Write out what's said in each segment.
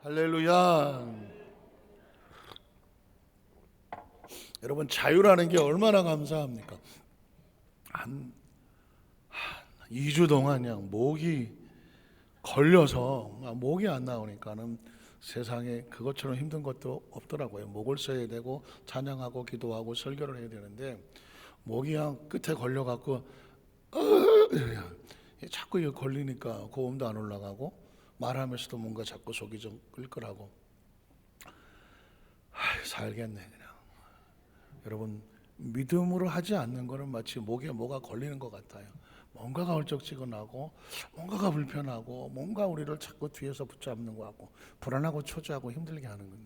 할렐루야. 여러분, 자유라는 게 얼마나 감사합니까? 한 2주 동안 그냥 목이 걸려서 목이 안 나오니까는 세상에 그것처럼 힘든 것도 없더라고요. 목을 써야 되고 찬양하고 기도하고 설교를 해야 되는데 목이 그냥 끝에 걸려갖고 자꾸 이거 걸리니까 고음도 안 올라가고 말하면서도 뭔가 자꾸 속이 좀 끌끌하고 살겠네 그냥. 여러분, 믿음으로 하지 않는 거는 마치 목에 뭐가 걸리는 것 같아요. 뭔가가 얼쩍지근하고 뭔가가 불편하고 뭔가 우리를 자꾸 뒤에서 붙잡는 것 같고 불안하고 초조하고 힘들게 하는 거예요.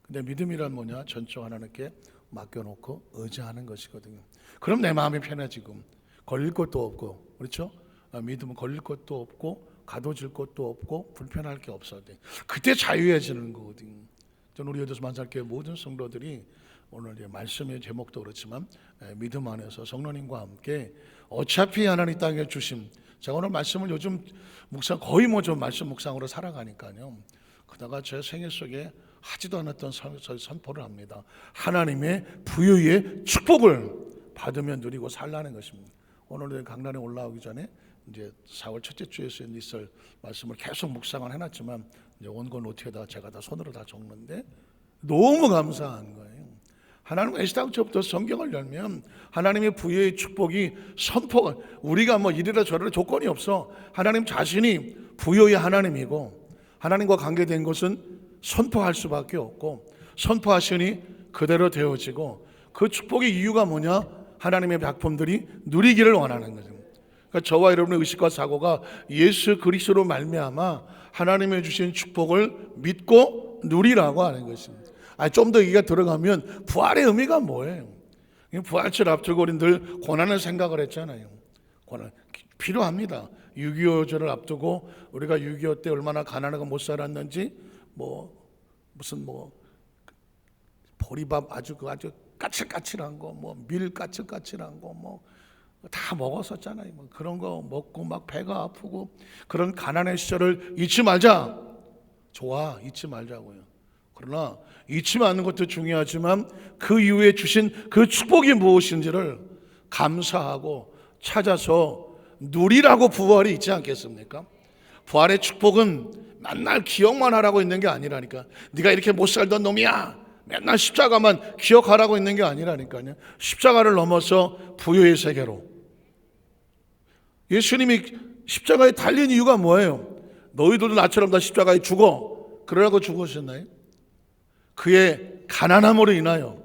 근데 믿음이란 뭐냐? 전적 하나님께 맡겨놓고 의지하는 것이거든요. 그럼 내 마음이 편해지고 걸릴 것도 없고, 그렇죠? 믿음은 걸릴 것도 없고 가둬질 것도 없고 불편할 게 없어야 돼. 그때 자유해지는 거거든요. 저는 우리 여도서 만살교회 모든 성도들이 오늘 말씀의 제목도 그렇지만 믿음 안에서 성령님과 함께 어차피 하나님 땅에 주심, 제가 오늘 말씀을 요즘 묵상 거의 좀 말씀 묵상으로 살아가니까요, 그다가 제 생애 속에 하지도 않았던 선포를 합니다. 하나님의 부유의 축복을 받으며 누리고 살라는 것입니다. 오늘 강단에 올라오기 전에 이제 4월 첫째 주에서 있을 말씀을 계속 묵상을 해놨지만 이제 원고 노트에다 제가 다 손으로 다 적는데 너무 감사한 거예요. 하나님 에스다부터 성경을 열면 하나님의 부유의 축복이 선포가, 우리가 뭐 이리라 저리라 조건이 없어. 하나님 자신이 부유의 하나님이고 하나님과 관계된 것은 선포할 수밖에 없고 선포하시니 그대로 되어지고, 그 축복의 이유가 뭐냐? 하나님의 작품들이 누리기를 원하는 거죠. 그러니까 저와 여러분의 의식과 사고가 예수 그리스도로 말미암아 하나님의 주신 축복을 믿고 누리라고 하는 것입니다. 좀 더 얘기가 들어가면 부활의 의미가 뭐예요? 부활절 앞두고 우리들 고난을 생각을 했잖아요. 고난 필요합니다. 6.25절을 앞두고 우리가 6.25 때 얼마나 가난하고 못 살았는지 무슨 보리밥 아주 까칠까칠한 거, 밀 까칠까칠한 거 다 먹었었잖아요. 그런 거 먹고 막 배가 아프고 그런 가난의 시절을 잊지 말자. 좋아, 잊지 말자고요. 그러나 잊지 않는 것도 중요하지만 그 이후에 주신 그 축복이 무엇인지를 감사하고 찾아서 누리라고 부활이 있지 않겠습니까? 부활의 축복은 맨날 기억만 하라고 있는 게 아니라니까. 네가 이렇게 못 살던 놈이야, 맨날 십자가만 기억하라고 있는 게 아니라니까요. 십자가를 넘어서 부유의 세계로. 예수님이 십자가에 달린 이유가 뭐예요? 너희들도 나처럼 다 십자가에 죽어. 그러라고 죽으셨나요? 그의 가난함으로 인하여,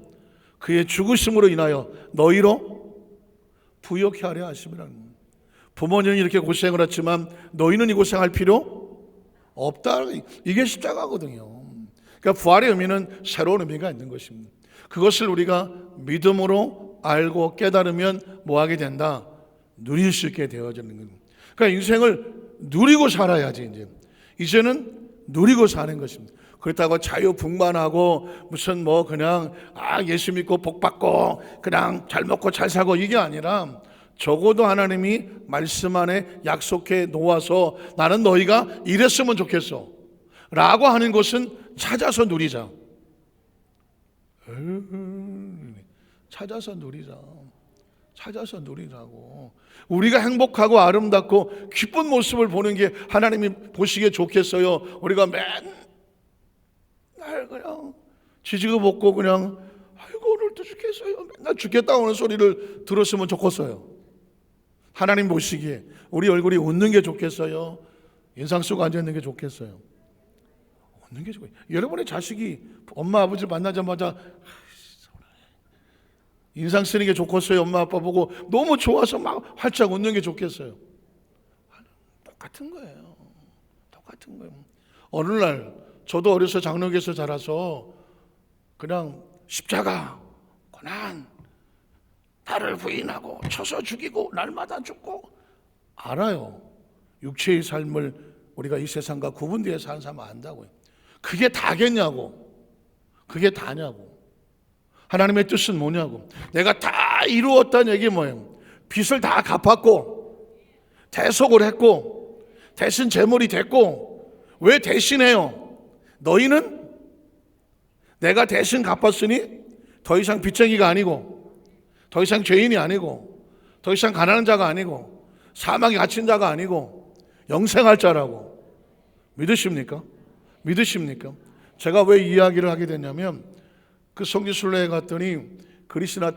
그의 죽으심으로 인하여 너희로 부유케 하려 하심이라는 거예요. 부모님이 이렇게 고생을 했지만 너희는 이 고생할 필요 없다. 이게 십자가거든요. 그러니까 부활의 의미는 새로운 의미가 있는 것입니다. 그것을 우리가 믿음으로 알고 깨달으면 뭐하게 된다? 누릴 수 있게 되어지는 겁니다. 그러니까 인생을 누리고 살아야지. 이제는 누리고 사는 것입니다. 그렇다고 자유분만하고 무슨 그냥 예수 믿고 복 받고 그냥 잘 먹고 잘 사고 이게 아니라, 적어도 하나님이 말씀 안에 약속해 놓아서 나는 너희가 이랬으면 좋겠어 라고 하는 것은 찾아서 누리자. 찾아서 누리자. 찾아서 누리자고. 우리가 행복하고 아름답고 기쁜 모습을 보는 게 하나님이 보시기에 좋겠어요? 우리가 맨날 그냥 지지고 볶고 그냥 아이고 오늘도 죽겠어요, 맨날 죽겠다고 하는 소리를 들었으면 좋겠어요? 하나님 보시기에 우리 얼굴이 웃는 게 좋겠어요? 인상 쓰고 앉아있는 게 좋겠어요? 웃는 게 좋아요. 여러분의 자식이 엄마 아버지 만나자마자 인상 쓰는 게 좋겠어요? 엄마 아빠 보고 너무 좋아서 막 활짝 웃는 게 좋겠어요? 똑같은 거예요. 똑같은 거예요. 어느 날 저도 어려서 장로교에서 자라서 그냥 십자가, 고난, 나를 부인하고 쳐서 죽이고 날마다 죽고 알아요. 육체의 삶을 우리가 이 세상과 구분되어 사는 사람 안다고요. 그게 다겠냐고. 그게 다냐고. 하나님의 뜻은 뭐냐고. 내가 다 이루었다는 얘기 뭐예요? 빚을 다 갚았고 대속을 했고 대신 제물이 됐고. 왜 대신해요? 너희는 내가 대신 갚았으니 더 이상 빚쟁이가 아니고, 더 이상 죄인이 아니고, 더 이상 가난한 자가 아니고, 사망에 갇힌 자가 아니고 영생할 자라고. 믿으십니까? 믿으십니까? 제가 왜 이야기를 하게 됐냐면, 그 성지순례에 갔더니 그리스나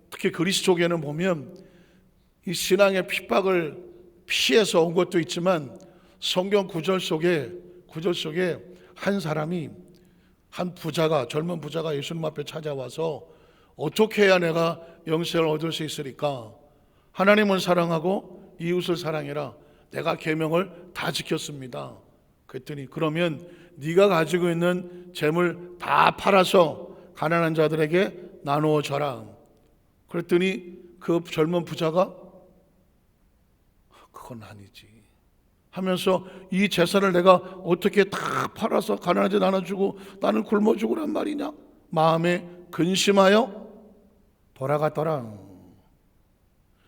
특히 그리스 쪽에는 보면 이 신앙의 핍박을 피해서 온 것도 있지만, 성경 구절 속에 한 사람이, 한 부자가, 젊은 부자가 예수님 앞에 찾아와서 어떻게 해야 내가 영생을 얻을 수 있으리까? 하나님을 사랑하고 이웃을 사랑해라. 내가 계명을 다 지켰습니다. 그랬더니 그러면 네가 가지고 있는 재물 다 팔아서 가난한 자들에게 나누어 줘라. 그랬더니 그 젊은 부자가 그건 아니지 하면서, 이 재산을 내가 어떻게 다 팔아서 가난한 자 나눠주고 나는 굶어 죽으란 말이냐? 마음에 근심하여 돌아갔더라.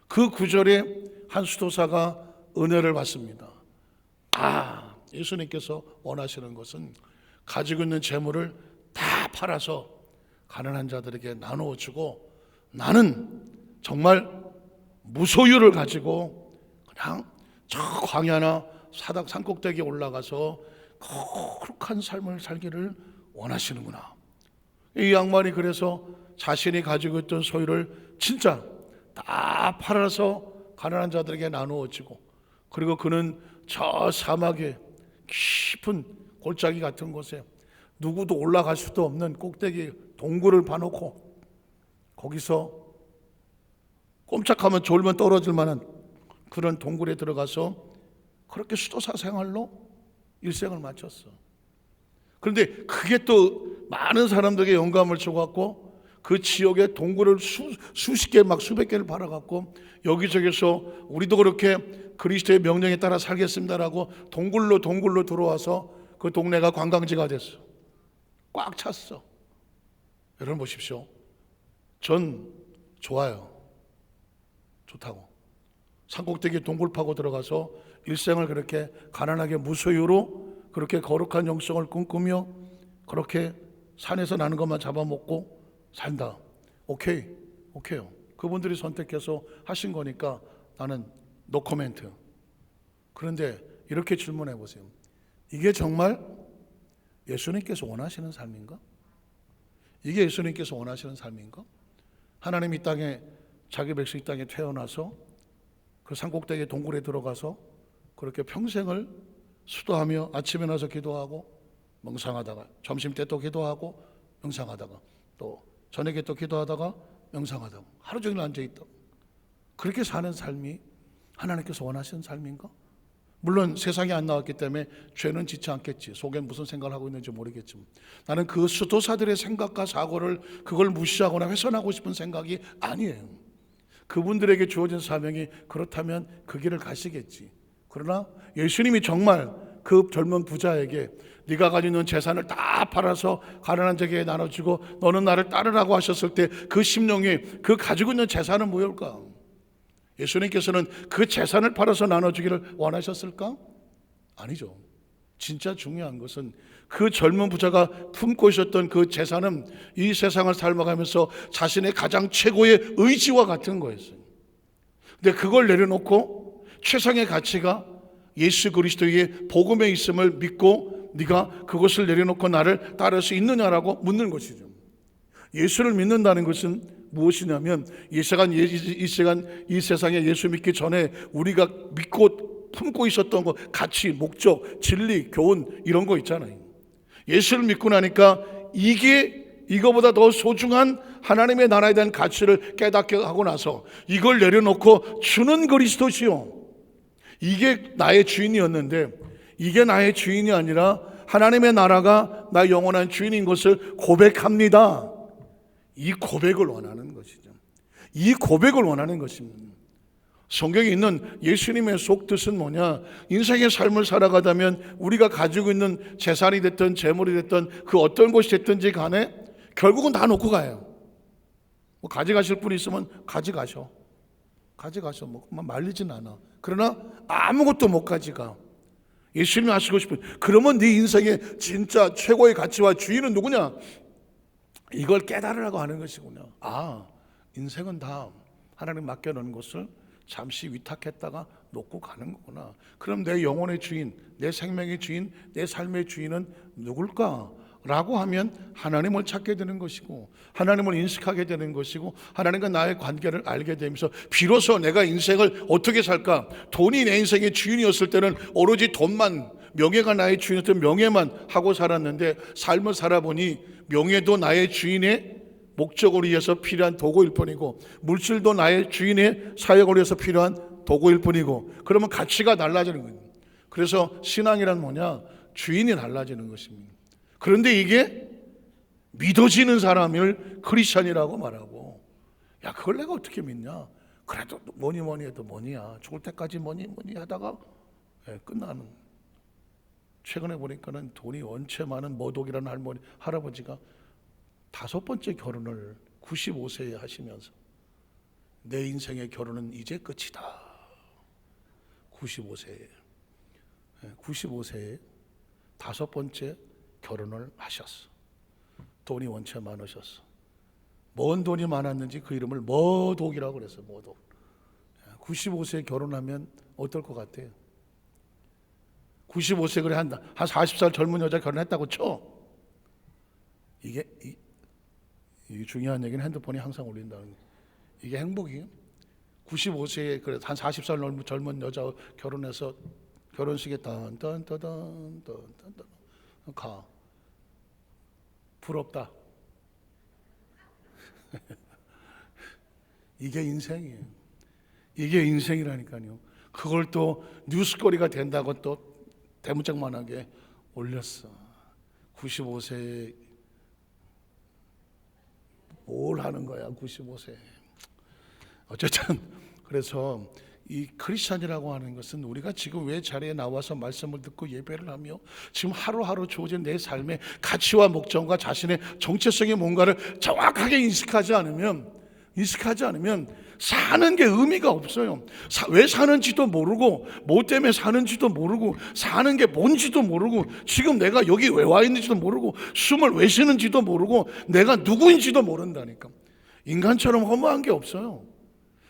그 구절에 한 수도사가 은혜를 받습니다. 아, 예수님께서 원하시는 것은 가지고 있는 재물을 다 팔아서 가난한 자들에게 나누어 주고, 나는 정말 무소유를 가지고 그냥 저 광야나 사닥 산꼭대기에 올라가서 거룩한 삶을 살기를 원하시는구나. 이 양반이 그래서 자신이 가지고 있던 소유를 진짜 다 팔아서 가난한 자들에게 나누어 주고, 그리고 그는 저 사막의 깊은 골짜기 같은 곳에 누구도 올라갈 수도 없는 꼭대기 동굴을 파놓고, 거기서 꼼짝하면 졸면 떨어질 만한 그런 동굴에 들어가서 그렇게 수도사 생활로 일생을 마쳤어. 그런데 그게 또 많은 사람들에게 영감을 줘갖고 그 지역에 동굴을 수십 개, 막 수백 개를 팔아갖고 여기저기서 우리도 그렇게 그리스도의 명령에 따라 살겠습니다라고 동굴로 들어와서 그 동네가 관광지가 됐어. 꽉 찼어. 여러분 보십시오. 전 좋아요. 좋다고. 산꼭대기 동굴 파고 들어가서 일생을 그렇게 가난하게 무소유로 그렇게 거룩한 영성을 꿈꾸며 그렇게 산에서 나는 것만 잡아먹고 산다. 오케이요. 그분들이 선택해서 하신 거니까 나는 노 코멘트. 그런데 이렇게 질문해 보세요. 이게 정말 예수님께서 원하시는 삶인가? 이게 예수님께서 원하시는 삶인가? 하나님 이 땅에, 자기 백성 이 땅에 태어나서 그 산꼭대기 동굴에 들어가서 그렇게 평생을 수도하며 아침에 나서 기도하고 명상하다가, 점심때 또 기도하고 명상하다가, 또 저녁에 또 기도하다가 명상하다가, 하루 종일 앉아있다. 그렇게 사는 삶이 하나님께서 원하시는 삶인가? 물론 세상에 안 나왔기 때문에 죄는 짓지 않겠지. 속에 무슨 생각을 하고 있는지 모르겠지만, 나는 그 수도사들의 생각과 사고를 그걸 무시하거나 훼손하고 싶은 생각이 아니에요. 그분들에게 주어진 사명이 그렇다면 그 길을 가시겠지. 그러나 예수님이 정말 그 젊은 부자에게 네가 가지고 있는 재산을 다 팔아서 가난한 자에게 나눠주고 너는 나를 따르라고 하셨을 때 그 심령이, 그 가지고 있는 재산은 뭐일까? 예수님께서는 그 재산을 팔아서 나눠주기를 원하셨을까? 아니죠. 진짜 중요한 것은 그 젊은 부자가 품고 있었던 그 재산은 이 세상을 삶아가면서 자신의 가장 최고의 의지와 같은 거였어요. 근데 그걸 내려놓고 최상의 가치가 예수 그리스도의 복음에 있음을 믿고 네가 그것을 내려놓고 나를 따를 수 있느냐라고 묻는 것이죠. 예수를 믿는다는 것은 무엇이냐면, 이 세상에 예수 믿기 전에 우리가 믿고 품고 있었던 것, 가치, 목적, 진리, 교훈, 이런 거 있잖아요. 예수를 믿고 나니까 이거보다 더 소중한 하나님의 나라에 대한 가치를 깨닫게 하고 나서 이걸 내려놓고 주는 그리스도시요, 이게 나의 주인이었는데 이게 나의 주인이 아니라 하나님의 나라가 나의 영원한 주인인 것을 고백합니다. 이 고백을 원하는 것이죠. 이 고백을 원하는 것입니다. 성경에 있는 예수님의 속뜻은 뭐냐? 인생의 삶을 살아가다면 우리가 가지고 있는 재산이 됐든 재물이 됐든 그 어떤 것이 됐든지 간에 결국은 다 놓고 가요. 뭐 가져가실 분이 있으면 가져가셔. 뭐 말리진 않아. 그러나 아무것도 못 가져가. 예수님이 하시고 싶은, 그러면 네 인생의 진짜 최고의 가치와 주인은 누구냐? 이걸 깨달으라고 하는 것이군요. 아, 인생은 다 하나님 맡겨놓은 것을 잠시 위탁했다가 놓고 가는 거구나. 그럼 내 영혼의 주인, 내 생명의 주인, 내 삶의 주인은 누굴까? 라고 하면 하나님을 찾게 되는 것이고, 하나님을 인식하게 되는 것이고, 하나님과 나의 관계를 알게 되면서 비로소 내가 인생을 어떻게 살까? 돈이 내 인생의 주인이었을 때는 오로지 돈만, 명예가 나의 주인이었던 명예만 하고 살았는데, 삶을 살아보니 명예도 나의 주인의 목적을 위해서 필요한 도구일 뿐이고, 물질도 나의 주인의 사역을 위해서 필요한 도구일 뿐이고, 그러면 가치가 달라지는 거예요. 그래서 신앙이란 뭐냐? 주인이 달라지는 것입니다. 그런데 이게 믿어지는 사람을 크리스천이라고 말하고, 야, 그걸 내가 어떻게 믿냐? 그래도 뭐니 해도 뭐니야. 죽을 때까지 뭐니 하다가 끝나는. 최근에 보니까는 돈이 원체 많은 머독이라는 할아버지가 5번째 결혼을 95세에 하시면서, 내 인생의 결혼은 이제 끝이다. 95세에 5번째 결혼을 하셨어. 돈이 원체 많으셨어. 뭔 돈이 많았는지 그 이름을 머독이라고 그랬어. 머독. 95세에 결혼하면 어떨 것 같아요? 95세 그래 한 40살 젊은 여자 결혼했다고 쳐. 이게 중요한 얘기는 핸드폰이 항상 울린다는 게. 이게 행복이에요? 95세에 그래 한 40살 넘은 젊은 여자 결혼해서 결혼식에 딴딴딴딴 가. 부럽다. 이게 인생이에요. 이게 인생이라니까요. 그걸 또 뉴스거리가 된다고 또 대문짝만하게 올렸어. 95세에 뭘 하는 거야, 95세. 어쨌든 그래서 이 크리스천이라고 하는 것은 우리가 지금 왜 자리에 나와서 말씀을 듣고 예배를 하며 지금 하루하루 주어진 내 삶의 가치와 목적과 자신의 정체성의 뭔가를 정확하게 인식하지 않으면 사는 게 의미가 없어요. 왜 사는지도 모르고, 뭐 때문에 사는지도 모르고, 사는 게 뭔지도 모르고, 지금 내가 여기 왜 와 있는지도 모르고, 숨을 왜 쉬는지도 모르고, 내가 누구인지도 모른다니까. 인간처럼 허무한 게 없어요.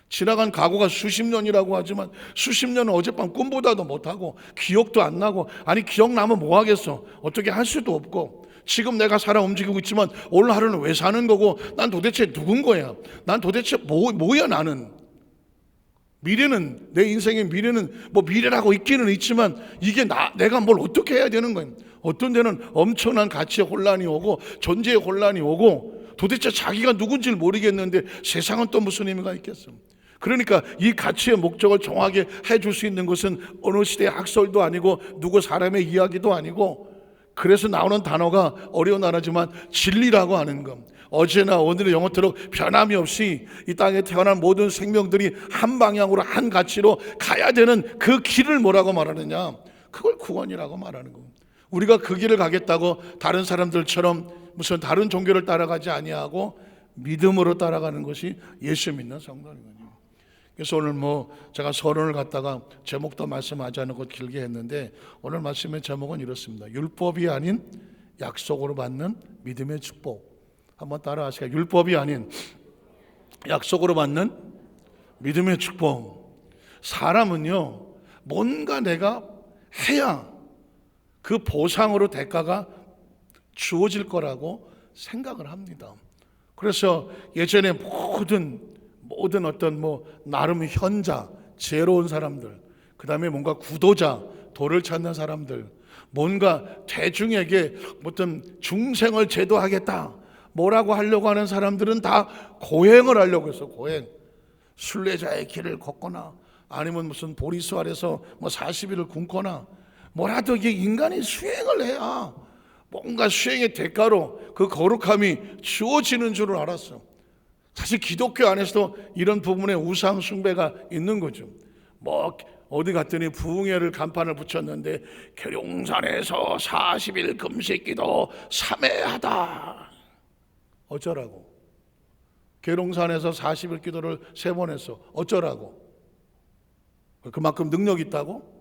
지나간 과거가 수십 년이라고 하지만 수십 년은 어젯밤 꿈보다도 못하고 기억도 안 나고, 아니 기억나면 뭐 하겠어. 어떻게 할 수도 없고, 지금 내가 살아 움직이고 있지만 오늘 하루는 왜 사는 거고, 난 도대체 누군 거야? 난 도대체 뭐야 나는? 미래는, 내 인생의 미래는 뭐 미래라고 있기는 있지만 이게 내가 뭘 어떻게 해야 되는 거야? 어떤 데는 엄청난 가치의 혼란이 오고 존재의 혼란이 오고, 도대체 자기가 누군지를 모르겠는데 세상은 또 무슨 의미가 있겠어? 그러니까 이 가치의 목적을 정확하게 해줄 수 있는 것은 어느 시대의 학설도 아니고 누구 사람의 이야기도 아니고, 그래서 나오는 단어가 어려운 단어지만 진리라고 하는 것. 어제나 오늘의 영원토록 변함이 없이 이 땅에 태어난 모든 생명들이 한 방향으로 한 가치로 가야 되는 그 길을 뭐라고 말하느냐? 그걸 구원이라고 말하는 겁니다. 우리가 그 길을 가겠다고 다른 사람들처럼 무슨 다른 종교를 따라가지 아니하고 믿음으로 따라가는 것이 예수 믿는 성도입니다. 그래서 오늘 제가 서론을 갖다가 제목도 말씀하지 않고 길게 했는데, 오늘 말씀의 제목은 이렇습니다. 율법이 아닌 약속으로 받는 믿음의 축복. 한번 따라 하시겠어요? 율법이 아닌 약속으로 받는 믿음의 축복. 사람은요, 뭔가 내가 해야 그 보상으로 대가가 주어질 거라고 생각을 합니다. 그래서 예전에 모든 어떤 나름 현자, 지혜로운 사람들, 그 다음에 뭔가 구도자, 도를 찾는 사람들, 뭔가 대중에게 어떤 중생을 제도하겠다 뭐라고 하려고 하는 사람들은 다 고행을 하려고 해서 고행, 순례자의 길을 걷거나 아니면 무슨 보리수 아래서 40일을 굶거나 뭐라도 이게 인간이 수행을 해야 뭔가 수행의 대가로 그 거룩함이 주어지는 줄을 알았어. 사실 기독교 안에서도 이런 부분에 우상 숭배가 있는 거죠. 어디 갔더니 부흥회를 간판을 붙였는데 계룡산에서 40일 금식기도 3회하다. 어쩌라고? 계룡산에서 40일 기도를 3번 했어. 어쩌라고? 그만큼 능력 있다고?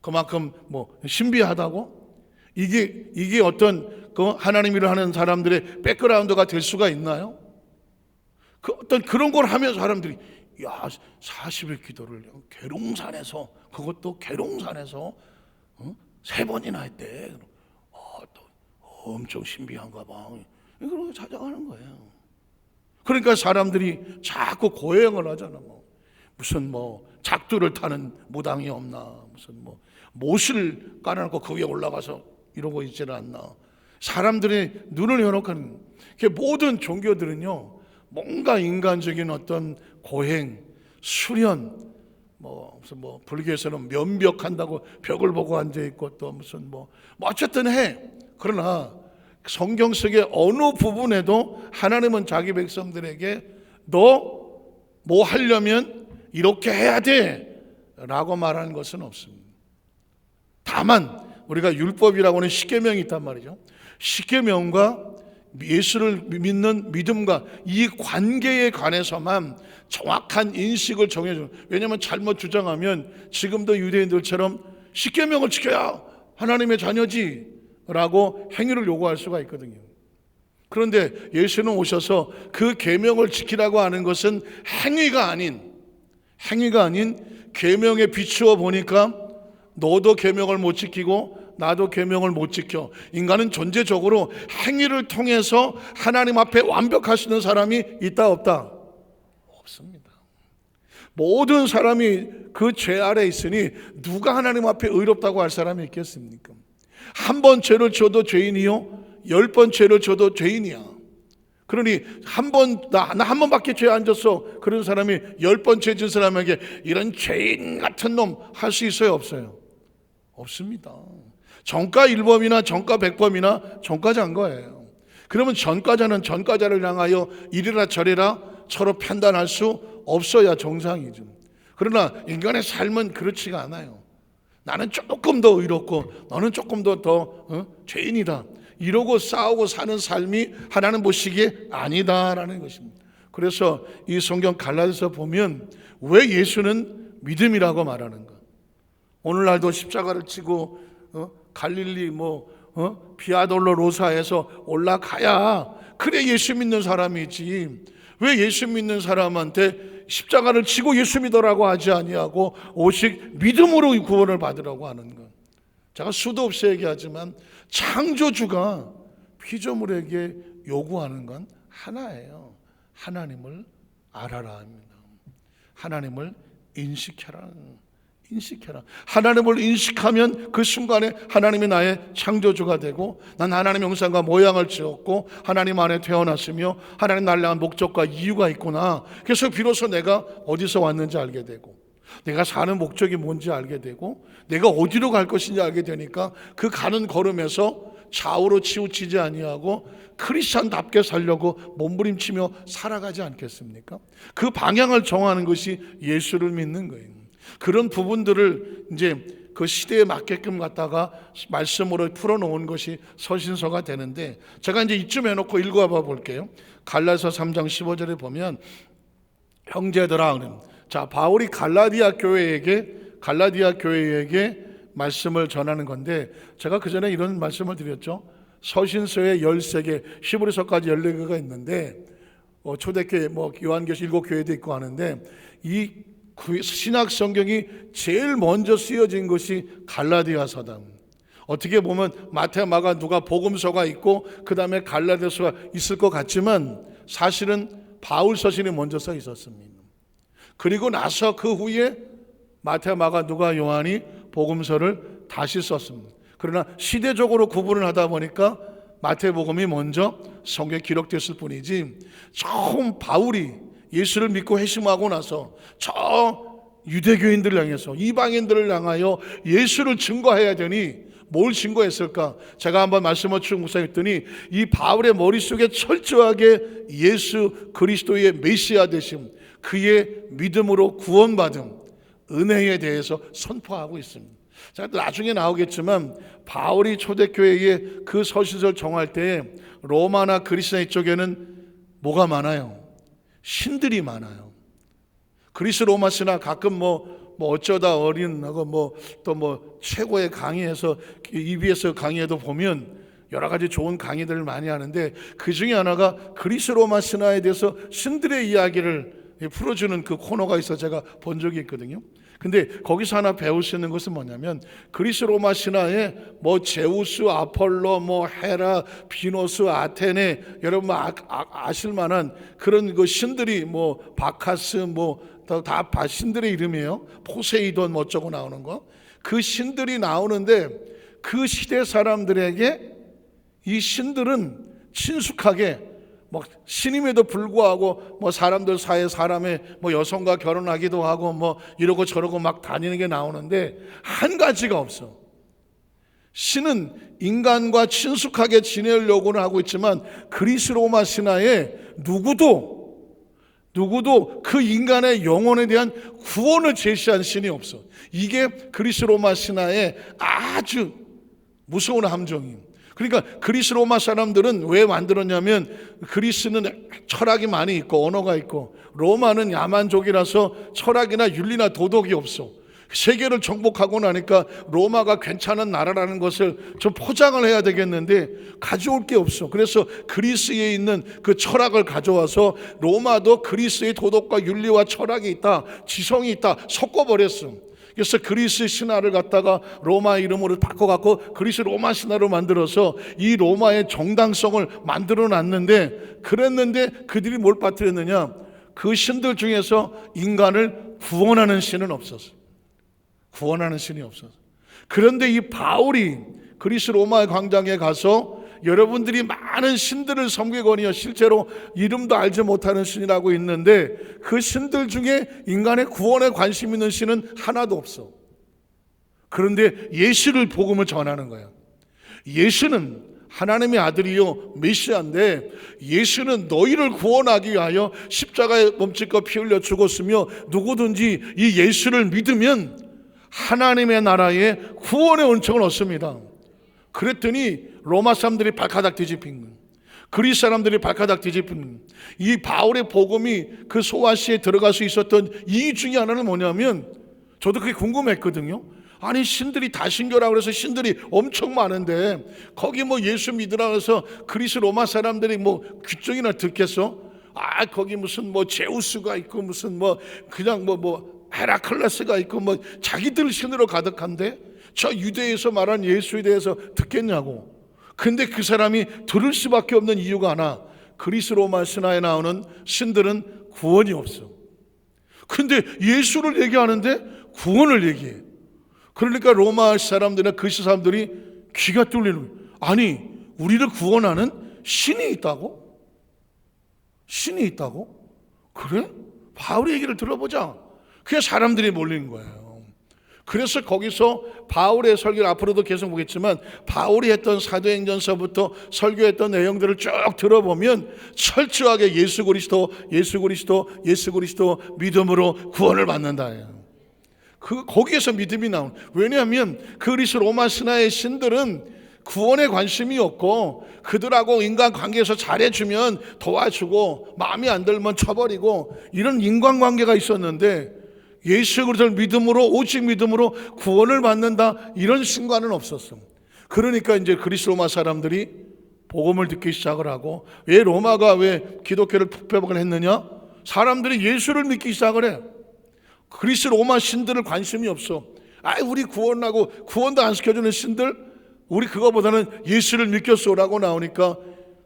그만큼 뭐 신비하다고? 이게 어떤 그 하나님 일을 하는 사람들의 백그라운드가 될 수가 있나요? 그 어떤 그런 걸 하면서 사람들이 40일 기도를 계룡산에서, 그것도 계룡산에서 3번이나 했대. 또 엄청 신비한가 봐. 이걸 찾아가는 거예요. 그러니까 사람들이 자꾸 고행을 하잖아. 무슨 작두를 타는 무당이 없나, 무슨 못을 깔아놓고 그 위에 올라가서 이러고 있지는 않나. 사람들의 눈을 여놓고는 모든 종교들은요, 뭔가 인간적인 어떤 고행, 수련, 무슨 불교에서는 면벽한다고 벽을 보고 앉아 있고, 또 무슨 어쨌든 해. 그러나 성경 속의 어느 부분에도 하나님은 자기 백성들에게 너 뭐 하려면 이렇게 해야 돼 라고 말하는 것은 없습니다. 다만 우리가 율법이라고 하는 십계명이 있단 말이죠. 십계명과 예수를 믿는 믿음과 이 관계에 관해서만 정확한 인식을 정해줘요. 왜냐하면 잘못 주장하면 지금도 유대인들처럼 십계명을 지켜야 하나님의 자녀지 라고 행위를 요구할 수가 있거든요. 그런데 예수는 오셔서 그 계명을 지키라고 하는 것은 행위가 아닌 계명에 비추어 보니까 너도 계명을 못 지키고 나도 계명을 못 지켜. 인간은 존재적으로 행위를 통해서 하나님 앞에 완벽할 수 있는 사람이 있다 없다? 없습니다. 모든 사람이 그 죄 아래 있으니 누가 하나님 앞에 의롭다고 할 사람이 있겠습니까? 한 번 죄를 져도 죄인이요 10번 죄를 져도 죄인이야. 그러니 나 한 번밖에 죄 안 졌어 그런 사람이 10번 죄 진 사람에게 이런 죄인 같은 놈 할 수 있어요 없어요? 없습니다. 전과 1범이나 전과 100범이나 전과자인 거예요. 그러면 전과자는 전과자를 향하여 이래라 저래라 서로 판단할 수 없어야 정상이죠. 그러나 인간의 삶은 그렇지가 않아요. 나는 조금 더 의롭고 너는 조금 더 죄인이다 이러고 싸우고 사는 삶이 하나님 보시기에 아니다라는 것입니다. 그래서 이 성경 갈라디아서 보면 왜 예수는 믿음이라고 말하는가? 오늘날도 십자가를 치고 갈릴리 비아돌로 로사에서 올라가야 그래 예수 믿는 사람이지. 왜 예수 믿는 사람한테 십자가를 치고 예수 믿으라고 하지 아니하고 오직 믿음으로 구원을 받으라고 하는가? 제가 수도 없이 얘기하지만 창조주가 피조물에게 요구하는 건 하나예요. 하나님을 알아라 합니다. 하나님을 인식해라. 하나님을 인식하면 그 순간에 하나님이 나의 창조주가 되고 난 하나님의 형상과 모양을 지었고 하나님 안에 태어났으며 하나님 나를 향한 목적과 이유가 있구나. 그래서 비로소 내가 어디서 왔는지 알게 되고 내가 사는 목적이 뭔지 알게 되고 내가 어디로 갈 것인지 알게 되니까 그 가는 걸음에서 좌우로 치우치지 아니하고 크리스찬답게 살려고 몸부림치며 살아가지 않겠습니까? 그 방향을 정하는 것이 예수를 믿는 거예요. 그런 부분들을 이제 그 시대에 맞게끔 갖다가 말씀으로 풀어놓은 것이 서신서가 되는데 제가 이제 이쯤 해놓고 읽어봐 볼게요. 갈라디아서 3장 15절에 보면 형제들아, 자 바울이 갈라디아 교회에게 말씀을 전하는 건데 제가 그 전에 이런 말씀을 드렸죠. 서신서에 13개, 히브리서까지 14개가 있는데 초대교회 요한계시 7교회도 있고 하는데 이 신약 성경이 제일 먼저 쓰여진 것이 갈라디아서다. 어떻게 보면 마태, 마가, 누가 복음서가 있고 그 다음에 갈라디아서가 있을 것 같지만 사실은 바울 서신이 먼저 써 있었습니다. 그리고 나서 그 후에 마태, 마가, 누가, 요한이 복음서를 다시 썼습니다. 그러나 시대적으로 구분을 하다 보니까 마태복음이 먼저 성경에 기록됐을 뿐이지 처음 바울이 예수를 믿고 회심하고 나서 저 유대교인들을 향해서 이방인들을 향하여 예수를 증거해야 되니 뭘 증거했을까? 제가 한번 말씀을 쭉 묵상했더니 이 바울의 머릿속에 철저하게 예수 그리스도의 메시아 되심, 그의 믿음으로 구원받음, 은혜에 대해서 선포하고 있습니다. 자, 나중에 나오겠지만 바울이 초대교회에 그 서신서를 정할 때 로마나 그리스나 이쪽에는 뭐가 많아요? 신들이 많아요. 그리스 로마 신화 가끔 뭐 어쩌다 어린하고 또 최고의 강의에서 EBS 강의에도 보면 여러 가지 좋은 강의들을 많이 하는데, 그 중에 하나가 그리스 로마 신화에 대해서 신들의 이야기를 풀어주는 그 코너가 있어 제가 본 적이 있거든요. 근데 거기서 하나 배울 수 있는 것은 뭐냐면, 그리스 로마 신화에 제우스, 아폴로, 헤라, 비너스, 아테네, 여러분 아실 만한 그런 그 신들이 바카스 다 신들의 이름이에요. 포세이돈 어쩌고 나오는 거, 그 신들이 나오는데, 그 시대 사람들에게 이 신들은 친숙하게 신임에도 불구하고 사람들 사이에 사람의 여성과 결혼하기도 하고 이러고 저러고 막 다니는 게 나오는데, 한 가지가 없어. 신은 인간과 친숙하게 지내려고는 하고 있지만 그리스 로마 신화에 누구도 그 인간의 영혼에 대한 구원을 제시한 신이 없어. 이게 그리스 로마 신화의 아주 무서운 함정이에요. 그러니까 그리스 로마 사람들은 왜 만들었냐면, 그리스는 철학이 많이 있고 언어가 있고, 로마는 야만족이라서 철학이나 윤리나 도덕이 없어. 세계를 정복하고 나니까 로마가 괜찮은 나라라는 것을 좀 포장을 해야 되겠는데 가져올 게 없어. 그래서 그리스에 있는 그 철학을 가져와서 로마도 그리스의 도덕과 윤리와 철학이 있다, 지성이 있다 섞어버렸어. 그래서 그리스 신화를 갖다가 로마 이름으로 바꿔갖고 그리스 로마 신화로 만들어서 이 로마의 정당성을 만들어 놨는데, 그랬는데 그들이 뭘 빠뜨렸느냐? 그 신들 중에서 인간을 구원하는 신은 없었어. 구원하는 신이 없었어. 그런데 이 바울이 그리스 로마의 광장에 가서 여러분들이 많은 신들을 섬기거니와 실제로 이름도 알지 못하는 신이라고 있는데, 그 신들 중에 인간의 구원에 관심 있는 신은 하나도 없어. 그런데 예수를 복음을 전하는 거야. 예수는 하나님의 아들이요 메시아인데, 예수는 너희를 구원하기 위하여 십자가에 몸짓고 피 흘려 죽었으며, 누구든지 이 예수를 믿으면 하나님의 나라에 구원의 은총을 얻습니다. 그랬더니 로마 사람들이 발가닥 뒤집힌 거예요. 그리스 사람들이 발가닥 뒤집힌 거예요. 이 바울의 복음이 그 소아시에 들어갈 수 있었던 이유 중에 하나는 뭐냐면, 저도 그게 궁금했거든요. 아니 신들이 다 신교라고 그래서 신들이 엄청 많은데 거기 예수 믿으라 해서 그리스 로마 사람들이 귀쪽이나 듣겠어? 거기 무슨 제우스가 있고 무슨 그냥 헤라클레스가 있고 자기들 신으로 가득한데 저 유대에서 말한 예수에 대해서 듣겠냐고. 근데 그 사람이 들을 수밖에 없는 이유가 하나, 그리스 로마 신화에 나오는 신들은 구원이 없어. 근데 예수를 얘기하는데 구원을 얘기해. 그러니까 로마 사람들이나 그리스 사람들이 귀가 뚫리는 거예요. 아니 우리를 구원하는 신이 있다고? 신이 있다고? 그래? 바울의 얘기를 들어보자. 그게 사람들이 몰린 거예요. 그래서 거기서 바울의 설교를 앞으로도 계속 보겠지만, 바울이 했던 사도행전서부터 설교했던 내용들을 쭉 들어보면 철저하게 예수 그리스도 믿음으로 구원을 받는다. 거기에서 믿음이 나오는. 왜냐하면 그리스 로마 신화의 신들은 구원에 관심이 없고, 그들하고 인간관계에서 잘해주면 도와주고 마음에 안 들면 쳐버리고 이런 인간관계가 있었는데, 예수 그리스도를 믿음으로, 오직 믿음으로 구원을 받는다, 이런 신과는 없었어. 그러니까 이제 그리스 로마 사람들이 복음을 듣기 시작을 하고, 왜 로마가 왜 기독교를 폭격을 했느냐? 사람들이 예수를 믿기 시작을 해. 그리스 로마 신들을 관심이 없어. 우리 구원하고 구원도 안 시켜주는 신들, 우리 그거보다는 예수를 믿겠소라고 나오니까,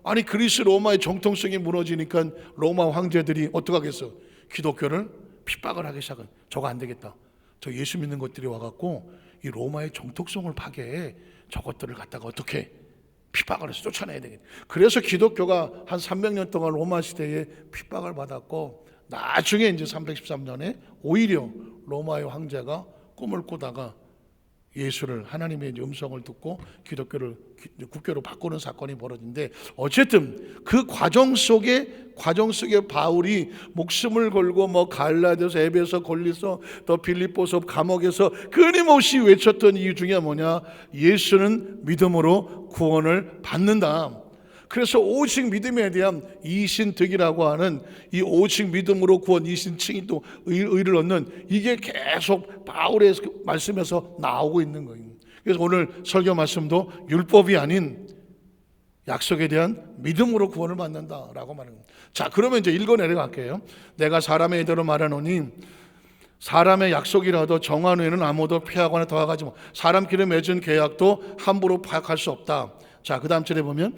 아니 그리스 로마의 정통성이 무너지니까 로마 황제들이 어떡하겠어? 기독교를 핍박을 하기 시작한. 저거 안 되겠다. 저 예수 믿는 것들이 와갖고 이 로마의 정통성을 파괴해. 저것들을 갖다가 어떻게 핍박을 해서 쫓아내야 되겠다. 그래서 기독교가 한 300년 동안 로마 시대에 핍박을 받았고, 나중에 이제 313년에 오히려 로마의 황제가 꿈을 꾸다가 예수를, 하나님의 음성을 듣고 기독교를 국교로 바꾸는 사건이 벌어진데, 어쨌든 그 과정 속에 바울이 목숨을 걸고 갈라디아서, 에베소, 골리서, 또 빌립보서 감옥에서 끊임없이 외쳤던 이유 중에 뭐냐? 예수는 믿음으로 구원을 받는다. 그래서 오직 믿음에 대한 이신득이라고 하는 이 오직 믿음으로 구원 이신칭이 또 의를 얻는 이게 계속 바울의 말씀에서 나오고 있는 거예요. 그래서 오늘 설교 말씀도 율법이 아닌 약속에 대한 믿음으로 구원을 받는다라고 말하는 겁니다. 자, 그러면 이제 읽어 내려갈게요. 내가 사람의 의대로 말하노니 사람의 약속이라도 정한 후에는 아무도 폐하거나 더하지 못. 사람끼리 맺은 계약도 함부로 파악할 수 없다. 자, 그 다음 절에 보면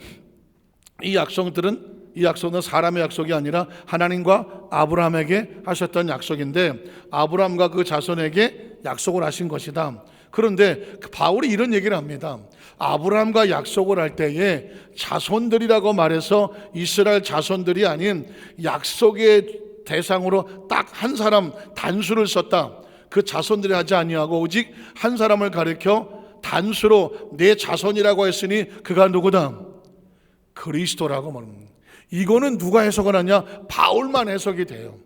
이 약속은 사람의 약속이 아니라 하나님과 아브라함에게 하셨던 약속인데 아브라함과 그 자손에게 약속을 하신 것이다. 그런데 바울이 이런 얘기를 합니다. 아브라함과 약속을 할 때에 자손들이라고 말해서 이스라엘 자손들이 아닌 약속의 대상으로 딱 한 사람 단수를 썼다. 그 자손들이 하지 아니하고 오직 한 사람을 가리켜 단수로 내 자손이라고 했으니 그가 누구다? 그리스도라고 말합니다. 이거는 누가 해석을 하냐? 바울만 해석이 돼요.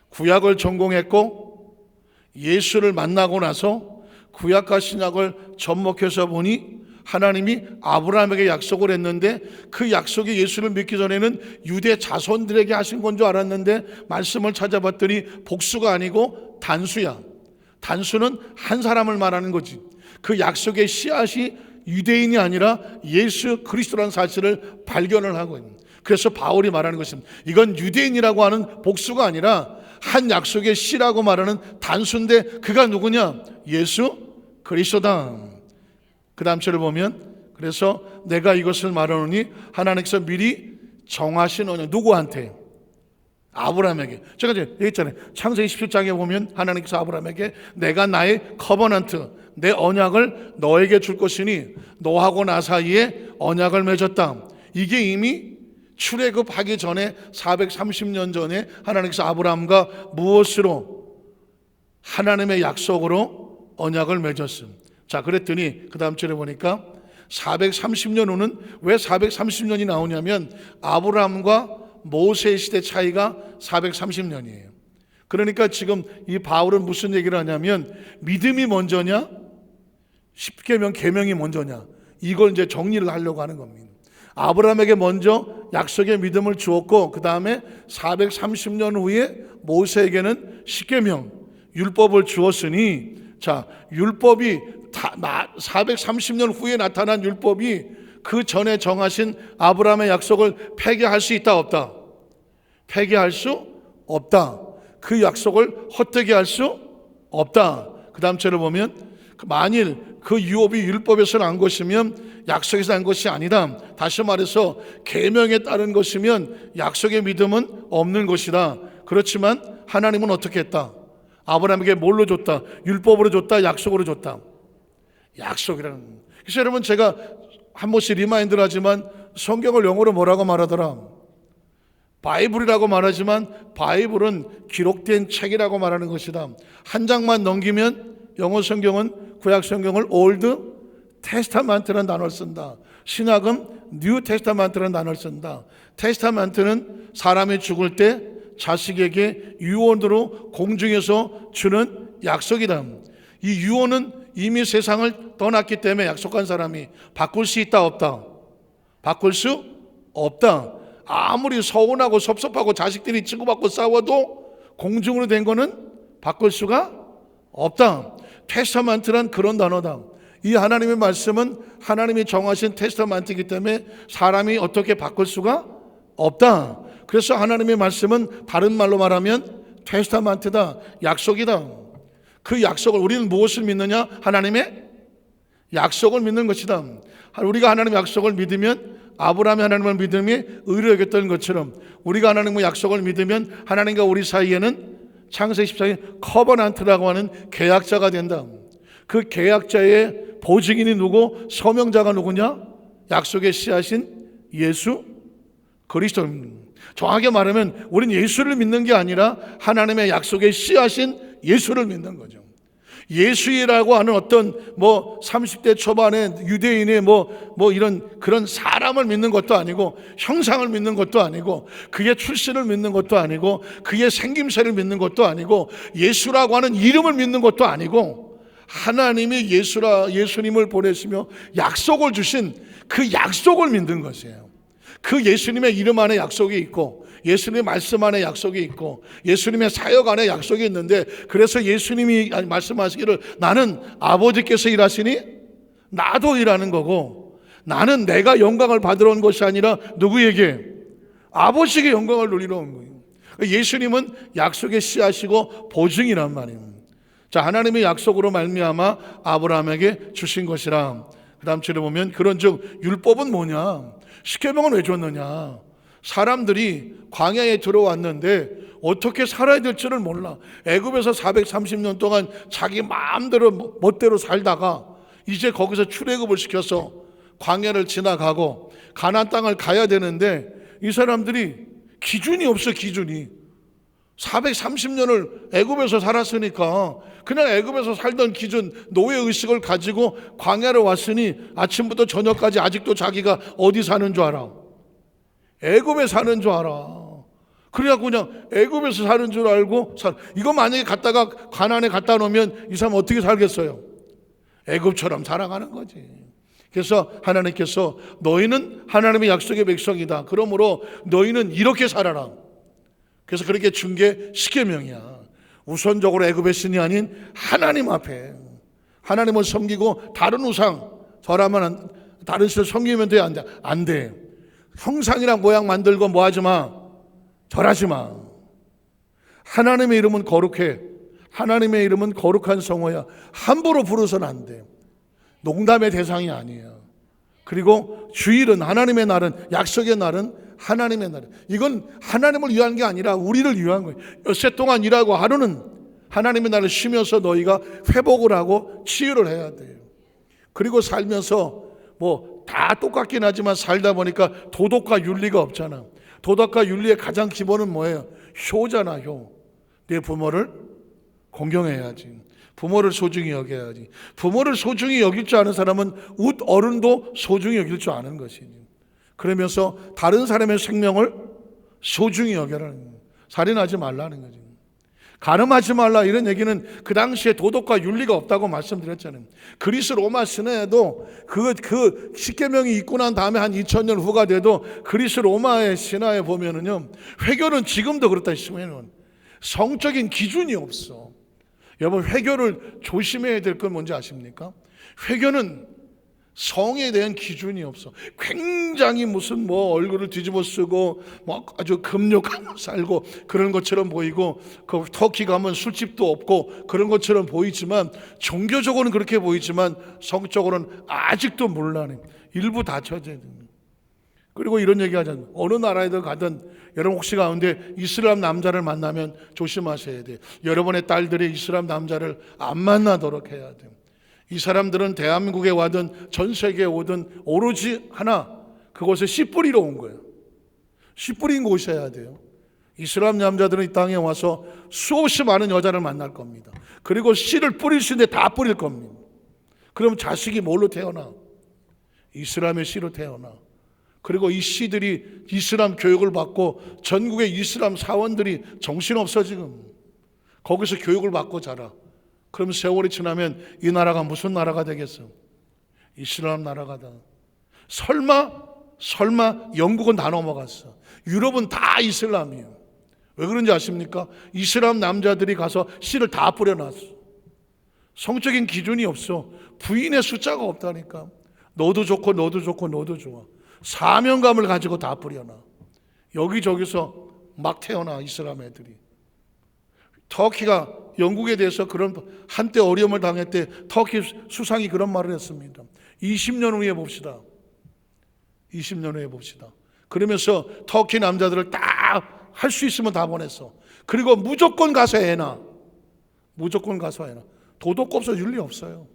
구약을 전공했고 예수를 만나고 나서 구약과 신약을 접목해서 보니 하나님이 아브라함에게 약속을 했는데 그 약속이 예수를 믿기 전에는 유대 자손들에게 하신 건 줄 알았는데 말씀을 찾아봤더니 복수가 아니고 단수야. 단수는 한 사람을 말하는 거지. 그 약속의 씨앗이 유대인이 아니라 예수 그리스도라는 사실을 발견을 하고 있는. 그래서 바울이 말하는 것은 이건 유대인이라고 하는 복수가 아니라 한 약속의 씨라고 말하는 단수인데 그가 누구냐? 예수 그리스도다. 그 다음 절을 보면 그래서 내가 이것을 말하노니 하나님께서 미리 정하신 언약. 누구한테? 아브라함에게. 제가 이제 얘기했잖아요. 창세기 17장에 보면 하나님께서 아브라함에게 내가 나의 커버넌트 내 언약을 너에게 줄 것이니 너하고 나 사이에 언약을 맺었다. 이게 이미 출애굽하기 전에 430년 전에 하나님께서 아브라함과 무엇으로? 하나님의 약속으로 언약을 맺었습니다. 자, 그랬더니 그 다음 절에 보니까 430년 후는 왜 430년이 나오냐면 아브라함과 모세 시대 차이가 430년이에요. 그러니까 지금 이 바울은 무슨 얘기를 하냐면 믿음이 먼저냐? 십계명 계명이 먼저냐? 이걸 이제 정리를 하려고 하는 겁니다. 아브라함에게 먼저 약속의 믿음을 주었고 그 다음에 430년 후에 모세에게는 십계명 율법을 주었으니 자, 율법이 430년 후에 나타난 율법이 그 전에 정하신 아브라함의 약속을 폐기할 수 있다 없다? 폐기할 수 없다. 그 약속을 헛되게 할 수 없다. 그 다음 절을 보면 만일 그 유업이 율법에서 난 것이면 약속에서 난 것이 아니다. 다시 말해서 계명에 따른 것이면 약속의 믿음은 없는 것이다. 그렇지만 하나님은 어떻게 했다? 아브라함에게 뭘로 줬다? 율법으로 줬다? 약속으로 줬다? 약속이라는. 그래서 여러분 제가 한 번씩 리마인드를 하지만 성경을 영어로 뭐라고 말하더라? 바이블이라고 말하지만 바이블은 기록된 책이라고 말하는 것이다. 한 장만 넘기면 영어 성경은 구약 성경을 올드 테스타먼트라는 단어를 쓴다. 신약은 뉴 테스타먼트라는 단어를 쓴다. 테스타먼트는 사람이 죽을 때 자식에게 유언으로 공중에서 주는 약속이다. 이 유언은 이미 세상을 떠났기 때문에 약속한 사람이 바꿀 수 있다 없다? 바꿀 수 없다. 아무리 서운하고 섭섭하고 자식들이 치고받고 싸워도 공중으로 된 거는 바꿀 수가 없다. 테스타먼트란 그런 단어다. 이 하나님의 말씀은 하나님이 정하신 테스타먼트이기 때문에 사람이 어떻게 바꿀 수가 없다. 그래서 하나님의 말씀은 다른 말로 말하면 테스타먼트다. 약속이다. 그 약속을 우리는 무엇을 믿느냐? 하나님의 약속을 믿는 것이다. 우리가 하나님의 약속을 믿으면 아브라함이 하나님을 믿음이 의로 여겼던 것처럼 우리가 하나님의 약속을 믿으면 하나님과 우리 사이에는 창세기 14장 커버넌트라고 하는 계약자가 된다. 그 계약자의 보증인이 누구? 서명자가 누구냐? 약속의 씨앗인 예수 그리스도입니다. 정확하게 말하면 우리는 예수를 믿는 게 아니라 하나님의 약속의 씨앗인 예수를 믿는 거죠. 예수라고 하는 어떤 30대 초반의 유대인의 이런 그런 사람을 믿는 것도 아니고 형상을 믿는 것도 아니고 그의 출신을 믿는 것도 아니고 그의 생김새를 믿는 것도 아니고 예수라고 하는 이름을 믿는 것도 아니고 하나님이 예수님을 보내시며 약속을 주신 그 약속을 믿는 것이에요. 그 예수님의 이름 안에 약속이 있고 예수님의 말씀 안에 약속이 있고 예수님의 사역 안에 약속이 있는데, 그래서 예수님이 말씀하시기를 나는 아버지께서 일하시니 나도 일하는 거고, 나는 내가 영광을 받으러 온 것이 아니라 누구에게? 아버지에게 영광을 누리러 온 거예요. 예수님은 약속의 씨앗이고 보증이란 말이에요. 자, 하나님의 약속으로 말미암아 아브라함에게 주신 것이라. 그 다음 절에 보면 그런즉 율법은 뭐냐? 십계명은 왜 줬느냐? 사람들이 광야에 들어왔는데 어떻게 살아야 될 줄을 몰라. 애굽에서 430년 동안 자기 마음대로 멋대로 살다가 이제 거기서 출애굽을 시켜서 광야를 지나가고 가나안 땅을 가야 되는데, 이 사람들이 기준이 없어. 기준이 430년을 애굽에서 살았으니까 그냥 애굽에서 살던 기준, 노예의식을 가지고 광야를 왔으니 아침부터 저녁까지 아직도 자기가 어디 사는 줄 알아? 애굽에 사는 줄 알아. 그래갖고 그냥 애굽에서 사는 줄 알고 이거 만약에 갔다가 가나안에 갖다 놓으면 이 사람 어떻게 살겠어요? 애굽처럼 살아가는 거지. 그래서 하나님께서 너희는 하나님의 약속의 백성이다, 그러므로 너희는 이렇게 살아라. 그래서 그렇게 준 게 십계명이야. 우선적으로 애굽의 신이 아닌 하나님 앞에 하나님을 섬기고 다른 우상 절하면 다른 신을 섬기면 돼? 안 돼? 안 돼. 형상이랑 모양 만들고 뭐 하지 마? 절하지 마. 하나님의 이름은 거룩해. 하나님의 이름은 거룩한 성호야. 함부로 부르서는 안 돼. 농담의 대상이 아니에요. 그리고 주일은, 하나님의 날은, 약속의 날은 하나님의 날은, 이건 하나님을 위한 게 아니라 우리를 위한 거예요. 엿새 동안 일하고 하루는 하나님의 날을 쉬면서 너희가 회복을 하고 치유를 해야 돼요. 그리고 살면서 뭐 다 똑같긴 하지만 살다 보니까 도덕과 윤리가 없잖아. 도덕과 윤리의 가장 기본은 뭐예요? 효잖아, 효. 내 부모를 공경해야지. 부모를 소중히 여겨야지. 부모를 소중히 여길 줄 아는 사람은 웃 어른도 소중히 여길 줄 아는 것이지. 그러면서 다른 사람의 생명을 소중히 여겨라는 거예요. 살인하지 말라는 거지. 간음하지 말라, 이런 얘기는 그 당시에 도덕과 윤리가 없다고 말씀드렸잖아요. 그리스 로마 신화에도 그 십계명이 있고 난 다음에 한 2000년 후가 돼도 그리스 로마의 신화에 보면은요, 회교는 지금도 그렇다 했으면 성적인 기준이 없어. 여러분, 회교를 조심해야 될 건 뭔지 아십니까? 회교는 성에 대한 기준이 없어. 굉장히 무슨 뭐 얼굴을 뒤집어 쓰고 뭐 아주 금욕하고 살고 그런 것처럼 보이고, 그 터키 가면 술집도 없고 그런 것처럼 보이지만, 종교적으로는 그렇게 보이지만 성적으로는 아직도 문란해. 일부 닫혀져야 됩니다. 그리고 이런 얘기 하잖아요. 어느 나라에도 가든 여러분 혹시 가운데 이슬람 남자를 만나면 조심하셔야 돼요. 여러분의 딸들이 이슬람 남자를 안 만나도록 해야 돼요. 이 사람들은 대한민국에 와든 전 세계에 오든 오로지 하나, 그곳에 씨 뿌리러 온 거예요. 씨 뿌린 곳이어야 돼요. 이슬람 남자들은 이 땅에 와서 수없이 많은 여자를 만날 겁니다. 그리고 씨를 뿌릴 수 있는데 다 뿌릴 겁니다. 그럼 자식이 뭘로 태어나? 이슬람의 씨로 태어나. 그리고 이 씨들이 이슬람 교육을 받고 전국의 이슬람 사원들이 정신없어 지금. 거기서 교육을 받고 자라. 그럼 세월이 지나면 이 나라가 무슨 나라가 되겠어? 이슬람 나라가 다. 설마 영국은 다 넘어갔어. 유럽은 다 이슬람이에요. 왜 그런지 아십니까? 이슬람 남자들이 가서 씨를 다 뿌려놨어. 성적인 기준이 없어. 부인의 숫자가 없다니까. 너도 좋고 너도 좋고 너도 좋아. 사명감을 가지고 다 뿌려놔. 여기저기서 막 태어나 이슬람 애들이. 터키가 영국에 대해서 그런 한때 어려움을 당했대. 터키 수상이 그런 말을 했습니다. 20년 후에 봅시다. 20년 후에 봅시다. 그러면서 터키 남자들을 다 할 수 있으면 다 보냈어. 그리고 무조건 가서 해놔. 무조건 가서 해놔. 도덕 없어, 윤리 없어요.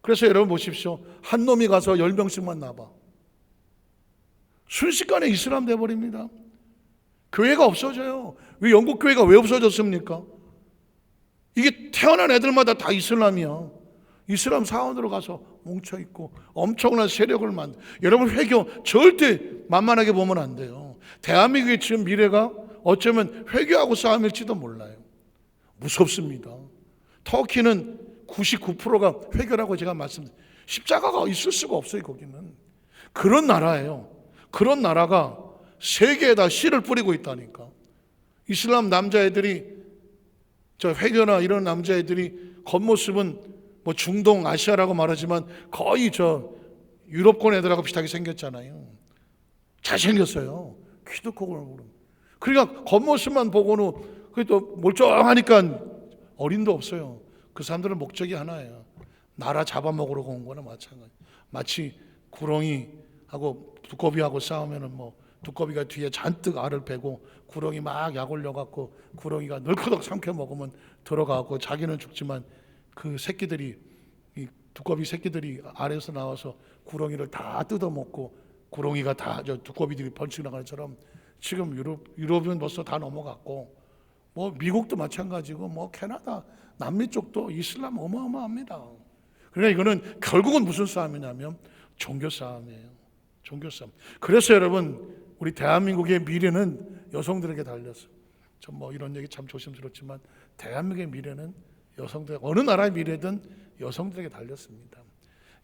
그래서 여러분 보십시오. 한 놈이 가서 10명씩만 놔봐. 순식간에 이슬람 돼버립니다. 교회가 없어져요. 왜 영국 교회가 왜 없어졌습니까? 이게 태어난 애들마다 다 이슬람이야. 이슬람 사원으로 가서 뭉쳐있고 엄청난 세력을 만들. 여러분, 회교 절대 만만하게 보면 안 돼요. 대한민국의 지금 미래가 어쩌면 회교하고 싸움일지도 몰라요. 무섭습니다. 터키는 99%가 회교라고 제가 말씀드렸어요. 십자가가 있을 수가 없어요. 거기는 그런 나라예요. 그런 나라가 세계에다 씨를 뿌리고 있다니까. 이슬람 남자애들이, 저 회교나 이런 남자애들이 겉모습은 뭐 중동 아시아라고 말하지만 거의 저 유럽권 애들하고 비슷하게 생겼잖아요. 잘생겼어요. 키도 크고. 그러니까 겉모습만 보고는 또 멀쩡하니까 어림도 없어요. 그 사람들은 목적이 하나예요. 나라 잡아먹으러 온 거나 마찬가지. 마치 구렁이하고 두꺼비하고 싸우면은 뭐 두꺼비가 뒤에 잔뜩 알을 베고 구렁이 막 약 올려갖고 구렁이가 널커덕 삼켜 먹으면 들어가고 자기는 죽지만 그 새끼들이, 이 두꺼비 새끼들이 알에서 나와서 구렁이를 다 뜯어먹고 구렁이가 다 저 두꺼비들이 번식 나가는 것처럼 지금 유럽은 벌써 다 넘어갔고 뭐 미국도 마찬가지고 뭐 캐나다 남미 쪽도 이슬람 어마어마합니다. 그러니까 이거는 결국은 무슨 싸움이냐면 종교 싸움이에요. 종교 싸움. 그래서 여러분 우리 대한민국의 미래는 여성들에게 달렸어요. 전 뭐 이런 얘기 참 조심스럽지만 대한민국의 미래는 여성들, 어느 나라의 미래든 여성들에게 달렸습니다.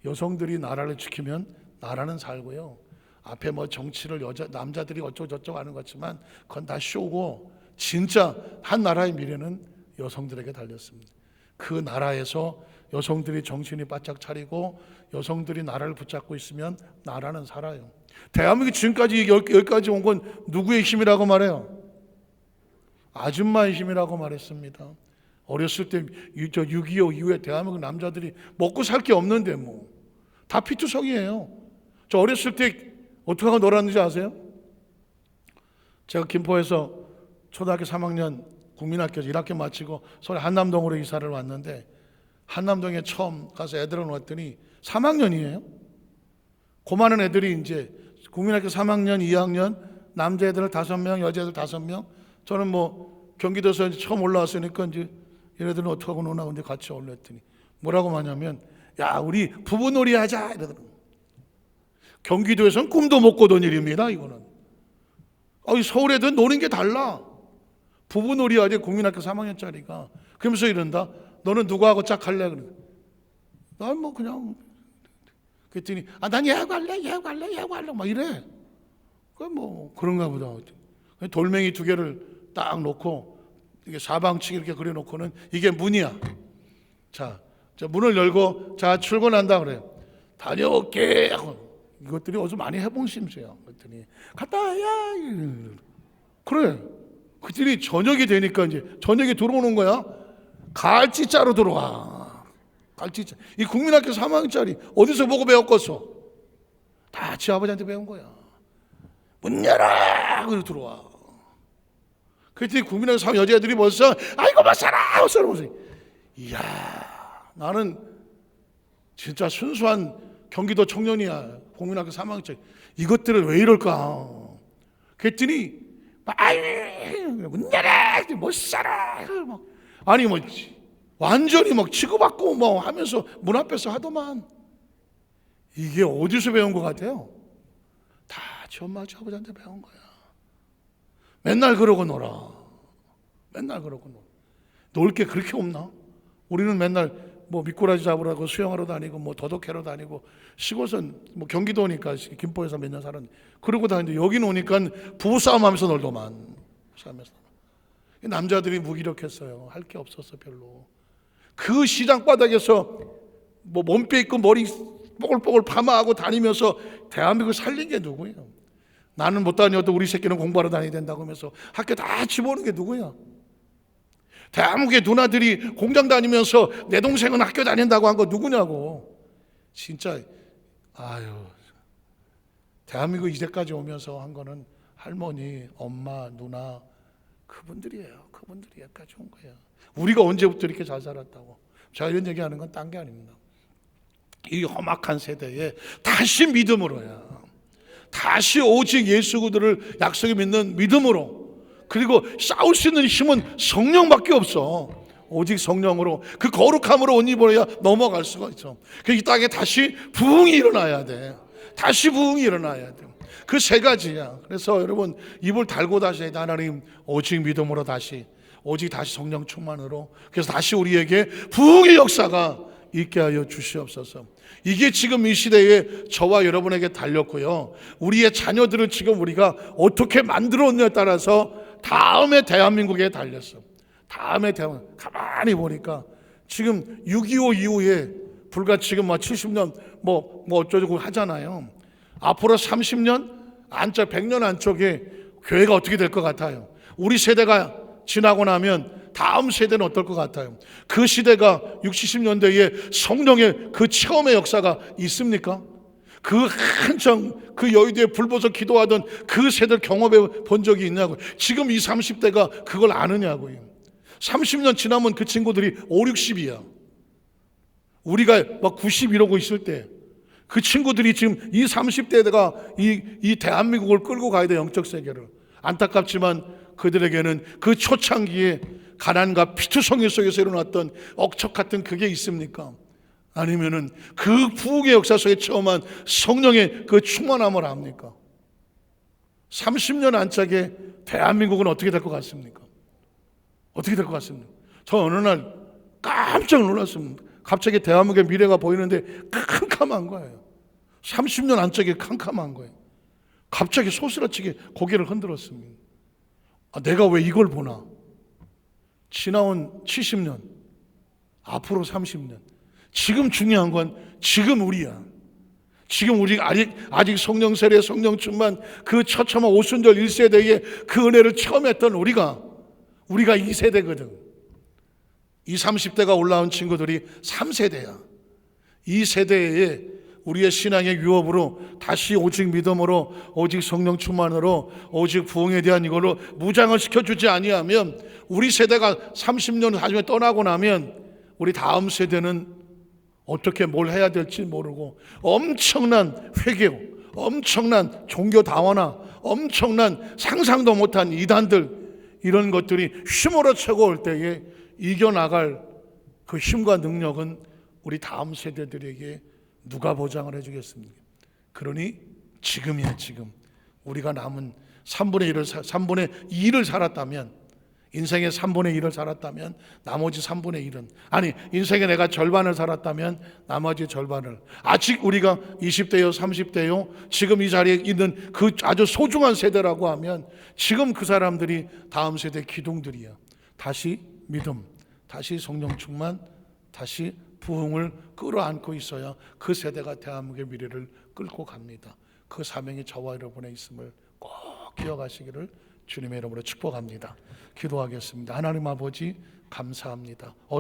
여성들이 나라를 지키면 나라는 살고요. 앞에 뭐 정치를 남자들이 어쩌고저쩌고 하는 것 같지만 그건 다 쇼고 진짜 한 나라의 미래는 여성들에게 달렸습니다. 그 나라에서 여성들이 정신이 바짝 차리고 여성들이 나라를 붙잡고 있으면 나라는 살아요. 대한민국이 지금까지 여기까지 온 건 누구의 힘이라고 말해요? 아줌마의 힘이라고 말했습니다. 어렸을 때 6.25 이후에 대한민국 남자들이 먹고 살 게 없는데 뭐 다 피투성이에요. 저 어렸을 때 어떻게 하고 놀았는지 아세요? 제가 김포에서 초등학교 3학년 국민학교 1학기 마치고 서울 한남동으로 이사를 왔는데 한남동에 처음 가서 애들을 놓았더니 3학년이에요. 그 많은 애들이 이제 국민학교 3학년, 2학년 남자애들 5명, 여자애들 5명. 저는 뭐 경기도에서 처음 올라왔으니까 이제 얘네들은 어떻게 하고 노나 근데 같이 올렸더니 뭐라고 하냐면 야 우리 부부놀이 하자 이러더라고요. 경기도에서는 꿈도 못 꾸던 일입니다. 이거는 서울 애들은 노는 게 달라. 부부놀이 하지 국민학교 3학년짜리가. 그러면서 이런다. 너는 누구하고 짝할래? 그래. 난 뭐 그냥. 그랬더니 난 얘하고 할래, 얘하고 할래, 얘하고 할래 막 이래. 그 뭐 그런가 보다. 돌멩이 2개를 딱 놓고 이게 사방치기 이렇게 그려놓고는 이게 문이야. 자 문을 열고 자 출근한다 그래. 다녀올게 하고. 이것들이 어디서 많이 해본 심수야. 그랬더니 갔다 야 그래. 그들이 저녁이 되니까 이제 저녁에 들어오는 거야. 갈치자로 들어와. 갈치자. 이 국민학교 3학년짜리 어디서 보고 배웠겠어? 다 지 아버지한테 배운 거야. 문 열어! 그리고 들어와. 그랬더니 국민학교 3학년 여자애들이 벌써 아이고 못 살아! 못 살아! 이야 나는 진짜 순수한 경기도 청년이야. 국민학교 3학년짜리. 이것들은 왜 이럴까? 그랬더니 문 열어! 못 살아! 아니 뭐 완전히 막 치고받고 뭐 하면서 문 앞에서 하더만. 이게 어디서 배운 것 같아요? 다 지 엄마 지 아버지한테 배운 거야. 맨날 그러고 놀아. 맨날 그러고 놀아. 놀 게 그렇게 없나? 우리는 맨날 뭐 미꾸라지 잡으라고 수영하러 다니고 뭐 도덕회로 다니고 시골선 뭐 경기도니까 김포에서 몇 년 살았는데 그러고 다니는데 여기 오니까 부부싸움하면서 놀더만. 남자들이 무기력했어요. 할 게 없었어 별로. 그 시장 바닥에서 뭐 몸빼 있고 머리 뽀글뽀글 파마하고 다니면서 대한민국을 살린 게 누구예요? 나는 못 다녀도 우리 새끼는 공부하러 다녀야 된다고 하면서 학교 다 집어오는 게 누구야? 대한민국의 누나들이 공장 다니면서 내 동생은 학교 다닌다고 한 거 누구냐고. 진짜 아유 대한민국 이제까지 오면서 한 거는 할머니, 엄마, 누나 그분들이에요. 그분들이 여기까지 온 거예요. 우리가 언제부터 이렇게 잘 살았다고. 제가 이런 얘기하는 건 딴 게 아닙니다. 이 험악한 세대에 다시 믿음으로야. 다시 오직 예수 그들을 약속에 믿는 믿음으로. 그리고 싸울 수 있는 힘은 성령밖에 없어. 오직 성령으로 그 거룩함으로 옷 입어야 넘어갈 수가 있어. 이 땅에 다시 부흥이 일어나야 돼. 다시 부흥이 일어나야 돼. 그 세 가지야. 그래서 여러분 입을 달고 다시 해야 돼. 하나님 오직 믿음으로 다시 오직 다시 성령 충만으로. 그래서 다시 우리에게 부흥의 역사가 있게 하여 주시옵소서. 이게 지금 이 시대에 저와 여러분에게 달렸고요, 우리의 자녀들을 지금 우리가 어떻게 만들었냐에 따라서 다음에 대한민국에 달렸어. 다음에 가만히 보니까 지금 6.25 이후에 불과 지금 70년 어쩌고 하잖아요. 앞으로 30년 안쪽, 100년 안쪽에 교회가 어떻게 될 것 같아요? 우리 세대가 지나고 나면 다음 세대는 어떨 것 같아요? 그 시대가 60, 70년대에 성령의 그 체험의 역사가 있습니까? 그 한창 그 여의도에 불보서 기도하던 그 세대를 경험해 본 적이 있냐고요. 지금 20, 30대가 그걸 아느냐고요. 30년 지나면 그 친구들이 5, 60이야. 우리가 90 이러고 있을 때 그 친구들이 지금 20, 30대가 이 대한민국을 끌고 가야 돼, 영적 세계를. 안타깝지만 그들에게는 그 초창기에 가난과 피투성이 속에서 일어났던 억척 같은 그게 있습니까? 아니면은 그 부흥의 역사 속에 체험한 성령의 그 충만함을 압니까? 30년 안짝에 대한민국은 어떻게 될 것 같습니까? 어떻게 될 것 같습니까? 저 어느 날 깜짝 놀랐습니다. 갑자기 대한민국의 미래가 보이는데 캄캄한 거예요. 30년 안짝에 캄캄한 거예요. 갑자기 소스라치게 고개를 흔들었습니다. 내가 왜 이걸 보나? 지나온 70년, 앞으로 30년. 지금 중요한 건 지금 우리야. 지금 우리 아직 성령 세례, 성령 충만, 그 처참한 오순절 1세대의 그 은혜를 처음 했던 우리가 이 세대거든. 20, 30대가 올라온 친구들이 3세대야. 이 세대에 우리의 신앙의 유업으로 다시 오직 믿음으로, 오직 성령 충만으로, 오직 부흥에 대한 이걸로 무장을 시켜주지 아니하면, 우리 세대가 30년 나중에 떠나고 나면 우리 다음 세대는 어떻게 뭘 해야 될지 모르고 엄청난 회개요, 엄청난 종교 다원화, 엄청난 상상도 못한 이단들, 이런 것들이 휘몰아치고 올 때에 이겨나갈 그 힘과 능력은 우리 다음 세대들에게 누가 보장을 해주겠습니까? 그러니 지금이야. 지금 우리가 남은 3분의 2를 살았다면, 인생의 3분의 1을 살았다면 나머지 3분의 1은, 아니 인생의 내가 절반을 살았다면 나머지 절반을, 아직 우리가 20대요 30대요 지금 이 자리에 있는 그 아주 소중한 세대라고 하면 지금 그 사람들이 다음 세대 기둥들이야. 다시 믿음, 다시 성령 충만, 다시 부흥을 끌어안고 있어야 그 세대가 대한민국의 미래를 끌고 갑니다. 그 사명이 저와 여러분의 있음을 꼭 기억하시기를 주님의 이름으로 축복합니다. 기도하겠습니다. 하나님 아버지 감사합니다.